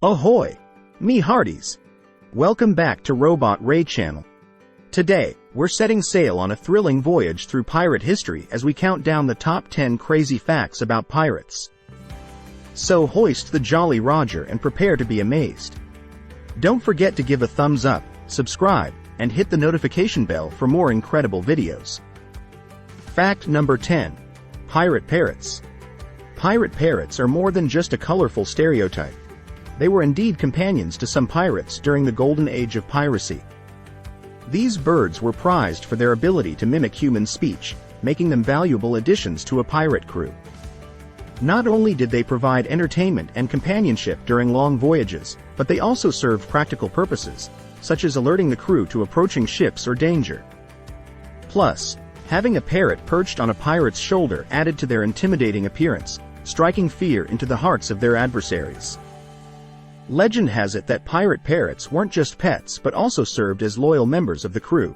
Ahoy! Me hearties! Welcome back to Robot Ray Channel. Today, we're setting sail on a thrilling voyage through pirate history as we count down the top 10 crazy facts about pirates. So hoist the Jolly Roger and prepare to be amazed. Don't forget to give a thumbs up, subscribe, and hit the notification bell for more incredible videos. Fact number 10. Pirate parrots. Pirate parrots are more than just a colorful stereotype. They were indeed companions to some pirates during the golden age of piracy. These birds were prized for their ability to mimic human speech, making them valuable additions to a pirate crew. Not only did they provide entertainment and companionship during long voyages, but they also served practical purposes, such as alerting the crew to approaching ships or danger. Plus, having a parrot perched on a pirate's shoulder added to their intimidating appearance, striking fear into the hearts of their adversaries. Legend has it that pirate parrots weren't just pets but also served as loyal members of the crew.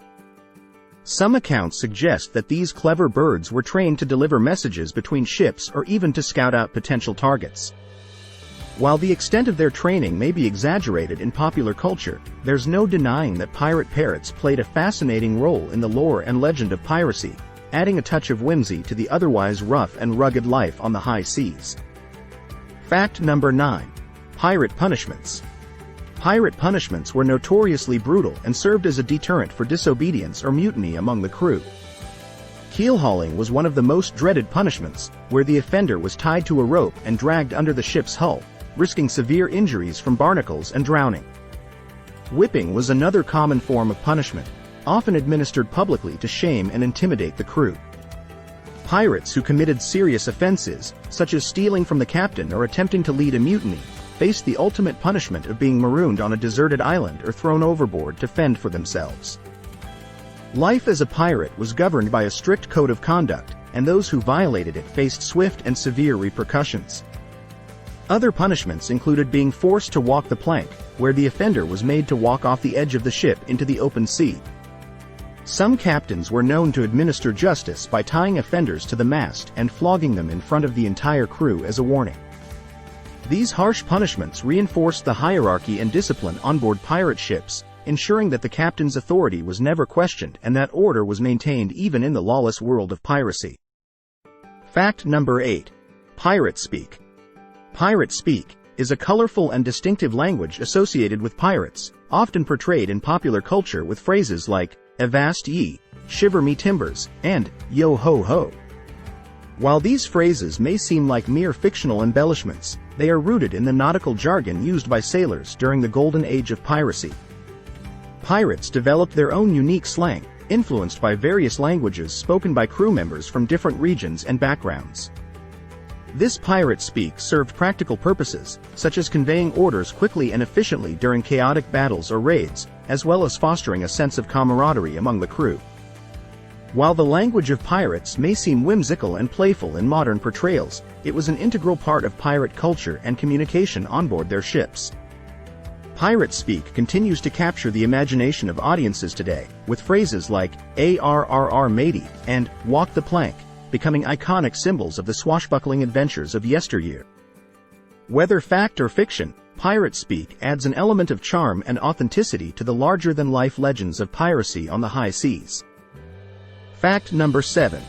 Some accounts suggest that these clever birds were trained to deliver messages between ships or even to scout out potential targets. While the extent of their training may be exaggerated in popular culture, there's no denying that pirate parrots played a fascinating role in the lore and legend of piracy, adding a touch of whimsy to the otherwise rough and rugged life on the high seas. Fact number 9. Pirate punishments. Pirate punishments were notoriously brutal and served as a deterrent for disobedience or mutiny among the crew. Keel hauling was one of the most dreaded punishments, where the offender was tied to a rope and dragged under the ship's hull, risking severe injuries from barnacles and drowning. Whipping was another common form of punishment, often administered publicly to shame and intimidate the crew. Pirates who committed serious offenses, such as stealing from the captain or attempting to lead a mutiny, faced the ultimate punishment of being marooned on a deserted island or thrown overboard to fend for themselves. Life as a pirate was governed by a strict code of conduct, and those who violated it faced swift and severe repercussions. Other punishments included being forced to walk the plank, where the offender was made to walk off the edge of the ship into the open sea. Some captains were known to administer justice by tying offenders to the mast and flogging them in front of the entire crew as a warning. These harsh punishments reinforced the hierarchy and discipline on board pirate ships, ensuring that the captain's authority was never questioned and that order was maintained even in the lawless world of piracy. Fact number 8. Pirate speak. Pirate speak is a colorful and distinctive language associated with pirates, often portrayed in popular culture with phrases like, "Avast ye," "Shiver me timbers," and "Yo ho ho." While these phrases may seem like mere fictional embellishments, they are rooted in the nautical jargon used by sailors during the golden age of piracy. Pirates developed their own unique slang, influenced by various languages spoken by crew members from different regions and backgrounds. This pirate speak served practical purposes, such as conveying orders quickly and efficiently during chaotic battles or raids, as well as fostering a sense of camaraderie among the crew. While the language of pirates may seem whimsical and playful in modern portrayals, it was an integral part of pirate culture and communication on board their ships. Pirate speak continues to capture the imagination of audiences today, with phrases like "Arr matey" and "walk the plank" becoming iconic symbols of the swashbuckling adventures of yesteryear. Whether fact or fiction, pirate speak adds an element of charm and authenticity to the larger-than-life legends of piracy on the high seas. Fact number 7.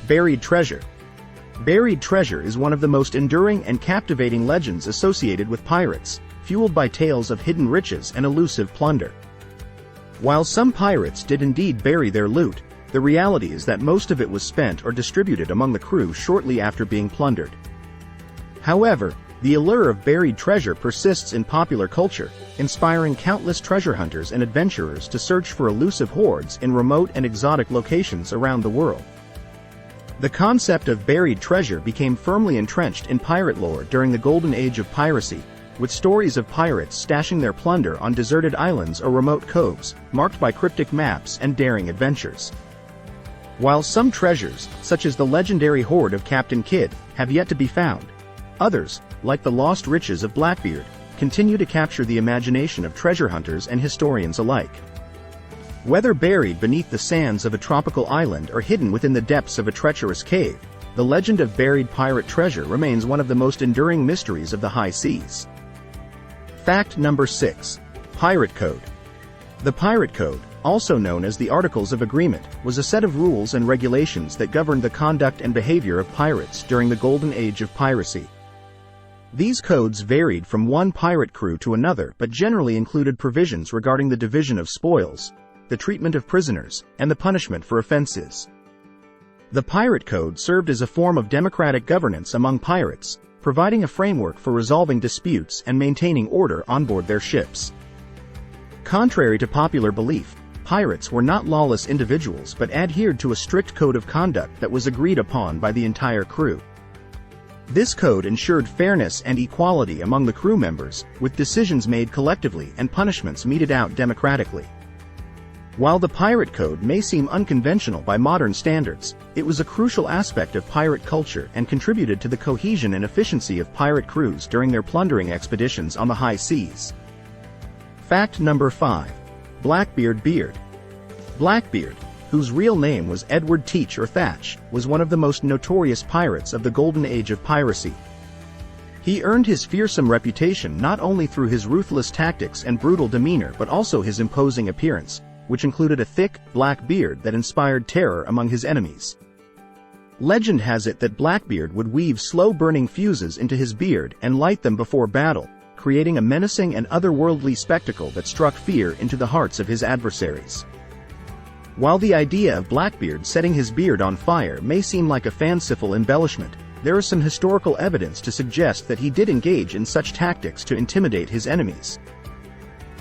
Buried treasure. Buried treasure is one of the most enduring and captivating legends associated with pirates, fueled by tales of hidden riches and elusive plunder. While some pirates did indeed bury their loot, the reality is that most of it was spent or distributed among the crew shortly after being plundered. However, the allure of buried treasure persists in popular culture, inspiring countless treasure hunters and adventurers to search for elusive hoards in remote and exotic locations around the world. The concept of buried treasure became firmly entrenched in pirate lore during the golden age of piracy, with stories of pirates stashing their plunder on deserted islands or remote coves, marked by cryptic maps and daring adventures. While some treasures, such as the legendary hoard of Captain Kidd, have yet to be found, others, like the lost riches of Blackbeard, continue to capture the imagination of treasure hunters and historians alike. Whether buried beneath the sands of a tropical island or hidden within the depths of a treacherous cave, the legend of buried pirate treasure remains one of the most enduring mysteries of the high seas. Fact number 6. Pirate Code. The Pirate Code, also known as the Articles of Agreement, was a set of rules and regulations that governed the conduct and behavior of pirates during the Golden Age of Piracy. These codes varied from one pirate crew to another but generally included provisions regarding the division of spoils, the treatment of prisoners, and the punishment for offenses. The Pirate Code served as a form of democratic governance among pirates, providing a framework for resolving disputes and maintaining order on board their ships. Contrary to popular belief, pirates were not lawless individuals but adhered to a strict code of conduct that was agreed upon by the entire crew. This code ensured fairness and equality among the crew members, with decisions made collectively and punishments meted out democratically. While the Pirate Code may seem unconventional by modern standards, it was a crucial aspect of pirate culture and contributed to the cohesion and efficiency of pirate crews during their plundering expeditions on the high seas. Fact number 5. Blackbeard Beard. Blackbeard, whose real name was Edward Teach or Thatch, was one of the most notorious pirates of the Golden Age of Piracy. He earned his fearsome reputation not only through his ruthless tactics and brutal demeanor but also his imposing appearance, which included a thick, black beard that inspired terror among his enemies. Legend has it that Blackbeard would weave slow-burning fuses into his beard and light them before battle, creating a menacing and otherworldly spectacle that struck fear into the hearts of his adversaries. While the idea of Blackbeard setting his beard on fire may seem like a fanciful embellishment, there is some historical evidence to suggest that he did engage in such tactics to intimidate his enemies.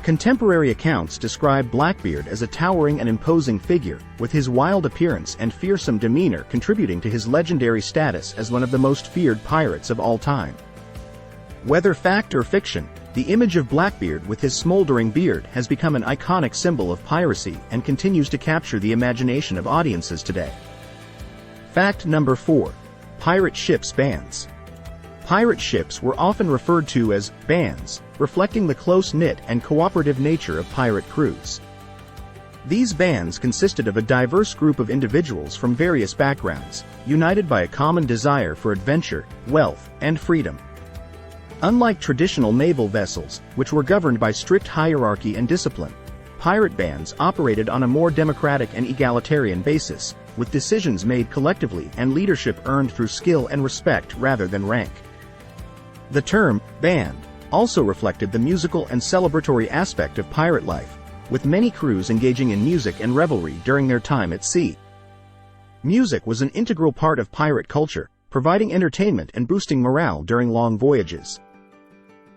Contemporary accounts describe Blackbeard as a towering and imposing figure, with his wild appearance and fearsome demeanor contributing to his legendary status as one of the most feared pirates of all time. Whether fact or fiction, the image of Blackbeard with his smoldering beard has become an iconic symbol of piracy and continues to capture the imagination of audiences today. Fact number 4. Pirate ships bands. Pirate ships were often referred to as bands, reflecting the close-knit and cooperative nature of pirate crews. These bands consisted of a diverse group of individuals from various backgrounds, united by a common desire for adventure, wealth, and freedom. Unlike traditional naval vessels, which were governed by strict hierarchy and discipline, pirate bands operated on a more democratic and egalitarian basis, with decisions made collectively and leadership earned through skill and respect rather than rank. The term, band, also reflected the musical and celebratory aspect of pirate life, with many crews engaging in music and revelry during their time at sea. Music was an integral part of pirate culture, providing entertainment and boosting morale during long voyages.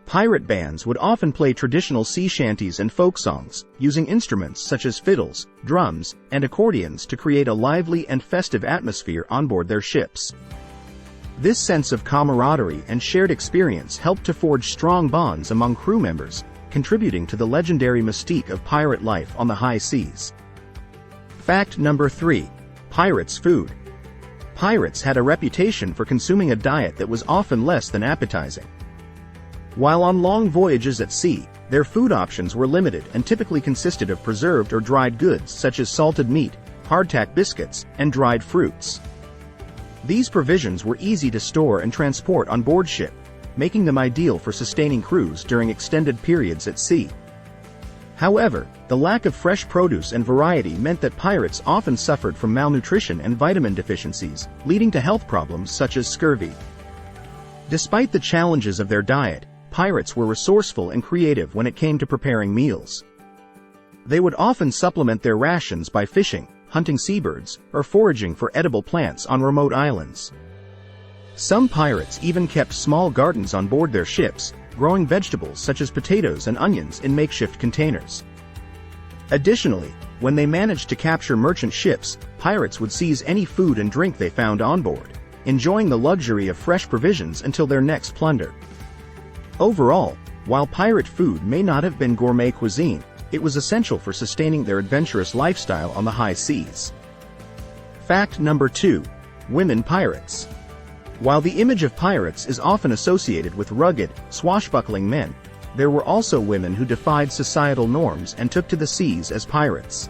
Pirate bands would often play traditional sea shanties and folk songs, using instruments such as fiddles, drums, and accordions to create a lively and festive atmosphere on board their ships. This sense of camaraderie and shared experience helped to forge strong bonds among crew members, contributing to the legendary mystique of pirate life on the high seas. Fact number 3. Pirates' food. Pirates had a reputation for consuming a diet that was often less than appetizing. While on long voyages at sea, their food options were limited and typically consisted of preserved or dried goods such as salted meat, hardtack biscuits, and dried fruits. These provisions were easy to store and transport on board ship, making them ideal for sustaining crews during extended periods at sea. However, the lack of fresh produce and variety meant that pirates often suffered from malnutrition and vitamin deficiencies, leading to health problems such as scurvy. Despite the challenges of their diet, pirates were resourceful and creative when it came to preparing meals. They would often supplement their rations by fishing, hunting seabirds, or foraging for edible plants on remote islands. Some pirates even kept small gardens on board their ships, growing vegetables such as potatoes and onions in makeshift containers. Additionally, when they managed to capture merchant ships, pirates would seize any food and drink they found on board, enjoying the luxury of fresh provisions until their next plunder. Overall, while pirate food may not have been gourmet cuisine, it was essential for sustaining their adventurous lifestyle on the high seas. Fact number 2. Women pirates. While the image of pirates is often associated with rugged, swashbuckling men, there were also women who defied societal norms and took to the seas as pirates.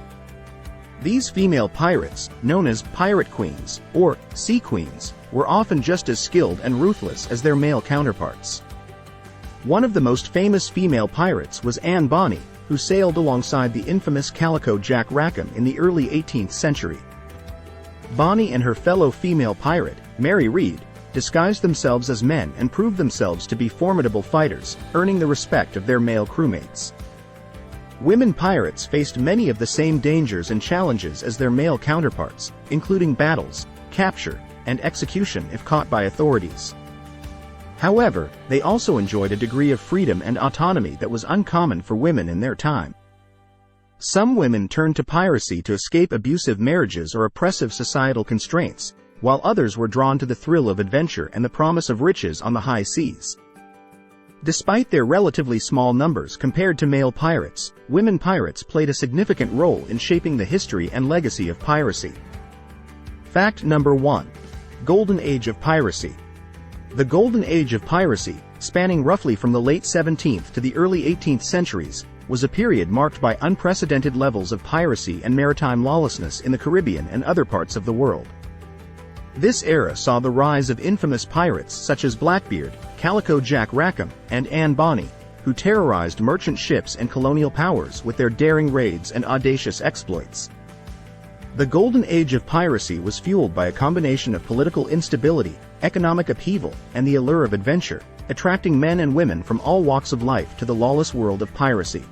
These female pirates, known as pirate queens, or sea queens, were often just as skilled and ruthless as their male counterparts. One of the most famous female pirates was Anne Bonny, who sailed alongside the infamous Calico Jack Rackham in the early 18th century. Bonny and her fellow female pirate, Mary Read, disguised themselves as men and proved themselves to be formidable fighters, earning the respect of their male crewmates. Women pirates faced many of the same dangers and challenges as their male counterparts, including battles, capture, and execution if caught by authorities. However, they also enjoyed a degree of freedom and autonomy that was uncommon for women in their time. Some women turned to piracy to escape abusive marriages or oppressive societal constraints, while others were drawn to the thrill of adventure and the promise of riches on the high seas. Despite their relatively small numbers compared to male pirates, women pirates played a significant role in shaping the history and legacy of piracy. Fact number 1. Golden Age of Piracy. The Golden Age of Piracy, spanning roughly from the late 17th to the early 18th centuries, was a period marked by unprecedented levels of piracy and maritime lawlessness in the Caribbean and other parts of the world. This era saw the rise of infamous pirates such as Blackbeard, Calico Jack Rackham, and Anne Bonny, who terrorized merchant ships and colonial powers with their daring raids and audacious exploits. The Golden Age of Piracy was fueled by a combination of political instability, economic upheaval, and the allure of adventure, attracting men and women from all walks of life to the lawless world of piracy.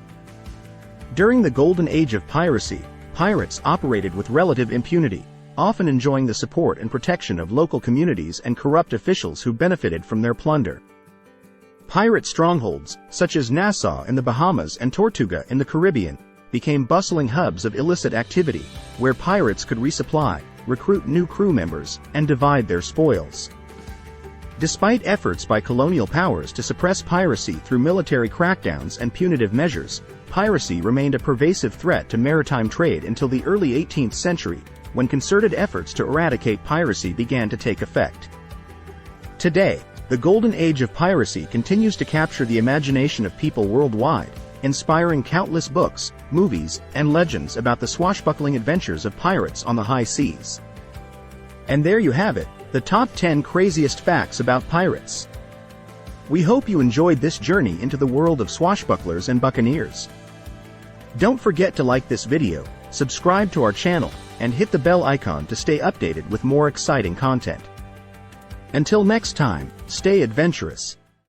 During the Golden Age of Piracy, pirates operated with relative impunity, often enjoying the support and protection of local communities and corrupt officials who benefited from their plunder. Pirate strongholds, such as Nassau in the Bahamas and Tortuga in the Caribbean, became bustling hubs of illicit activity, where pirates could resupply, recruit new crew members, and divide their spoils. Despite efforts by colonial powers to suppress piracy through military crackdowns and punitive measures, piracy remained a pervasive threat to maritime trade until the early 18th century, when concerted efforts to eradicate piracy began to take effect. Today, the Golden Age of Piracy continues to capture the imagination of people worldwide, inspiring countless books, movies, and legends about the swashbuckling adventures of pirates on the high seas. And there you have it, the top 10 craziest facts about pirates. We hope you enjoyed this journey into the world of swashbucklers and buccaneers. Don't forget to like this video, subscribe to our channel, and hit the bell icon to stay updated with more exciting content. Until next time, stay adventurous.